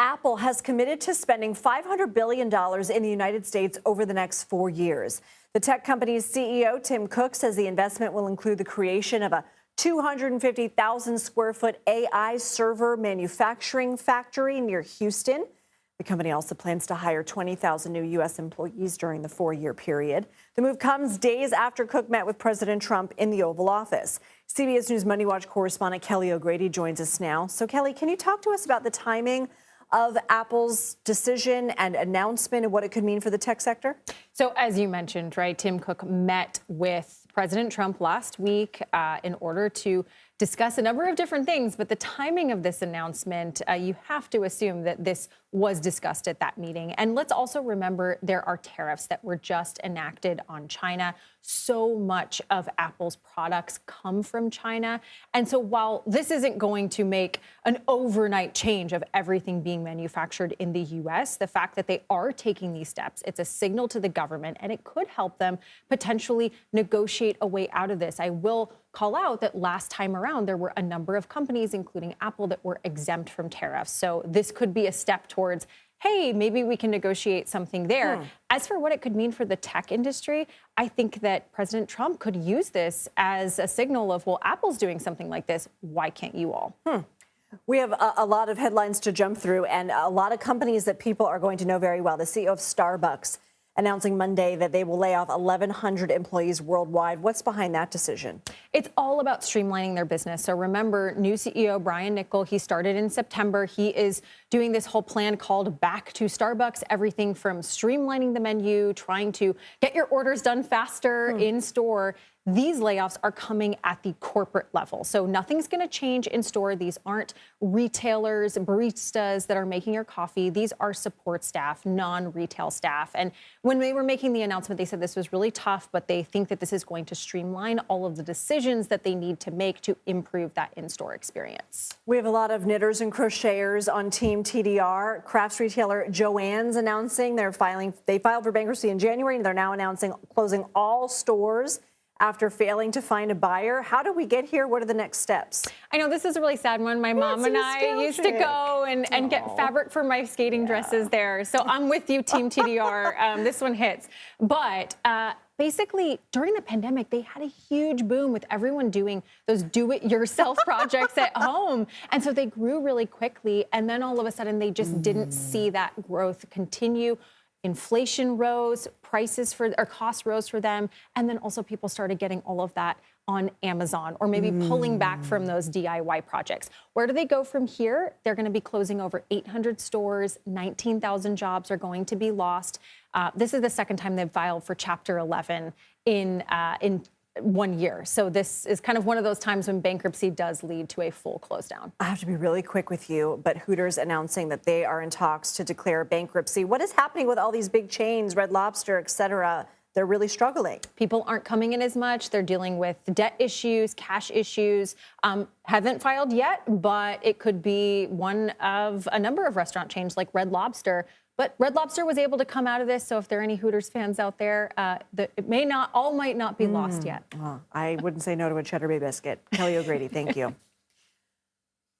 Apple has committed to spending $500 billion in the United States over the next 4 years. The tech company's CEO, Tim Cook, says the investment will include the creation of a 250,000 square foot AI server manufacturing factory near Houston. The company also plans to hire 20,000 new U.S. employees during the 4-year period. The move comes days after Cook met with President Trump in the Oval Office. CBS News MoneyWatch correspondent Kelly O'Grady joins us now. So, Kelly, can you talk to us about the timing of Apple's decision and announcement and what it could mean for the tech sector? So, as you mentioned, right, Tim Cook met with President Trump last week in order to discuss a number of different things. But the timing of this announcement, you have to assume that this was discussed at that meeting. And let's also remember there are tariffs that were just enacted on China. So much of Apple's products come from China. And so while this isn't going to make an overnight change of everything being manufactured in the U.S., the fact that they are taking these steps, it's a signal to the government, and it could help them potentially negotiate a way out of this. I will call out that last time around, there were a number of companies, including Apple, that were exempt from tariffs. So this could be a step towards, hey, maybe we can negotiate something there. As for what it could mean for the tech industry, I think that President Trump could use this as a signal of, well, Apple's doing something like this. Why can't you all? We have a lot of headlines to jump through and a lot of companies that people are going to know very well. The CEO of Starbucks announcing Monday that they will lay off 1,100 employees worldwide. What's behind that decision? It's all about streamlining their business. So remember, new CEO Brian Niccol, he started in September. He is doing this whole plan called Back to Starbucks, everything from streamlining the menu, trying to get your orders done faster in store. These layoffs are coming at the corporate level. So nothing's going to change in store. These aren't retailers, baristas that are making your coffee. These are support staff, non-retail staff. And when they were making the announcement, they said this was really tough, but they think that this is going to streamline all of the decisions that they need to make to improve that in-store experience. We have a lot of knitters and crocheters on Team TDR. Crafts retailer Joann's announcing they filed for bankruptcy in January, and they're now announcing closing all stores after failing to find a buyer. How do we get here? What are the next steps? I know this is a really sad one. My mom and I used to go and get fabric for my skating dresses there. So I'm with you, Team TDR. This one hits. But basically, during the pandemic, they had a huge boom with everyone doing those do-it-yourself projects at home. And so they grew really quickly. And then all of a sudden, they just didn't see that growth continue. Inflation rose, costs rose for them, and then also people started getting all of that on Amazon or maybe pulling back from those DIY projects. Where do they go from here? They're going to be closing over 800 stores, 19,000 jobs are going to be lost. This is the second time they've filed for Chapter 11 in 1 year. So this is kind of one of those times when bankruptcy does lead to a full close down. I have to be really quick with you, but Hooters announcing that they are in talks to declare bankruptcy. What is happening with all these big chains, Red Lobster, et cetera? They're really struggling. People aren't coming in as much. They're dealing with debt issues, cash issues. Haven't filed yet, but it could be one of a number of restaurant chains like Red Lobster. But Red Lobster was able to come out of this. So if there are any Hooters fans out there, it might not be lost yet. Well, I wouldn't say no to a Cheddar Bay biscuit. Kelly O'Grady, thank you.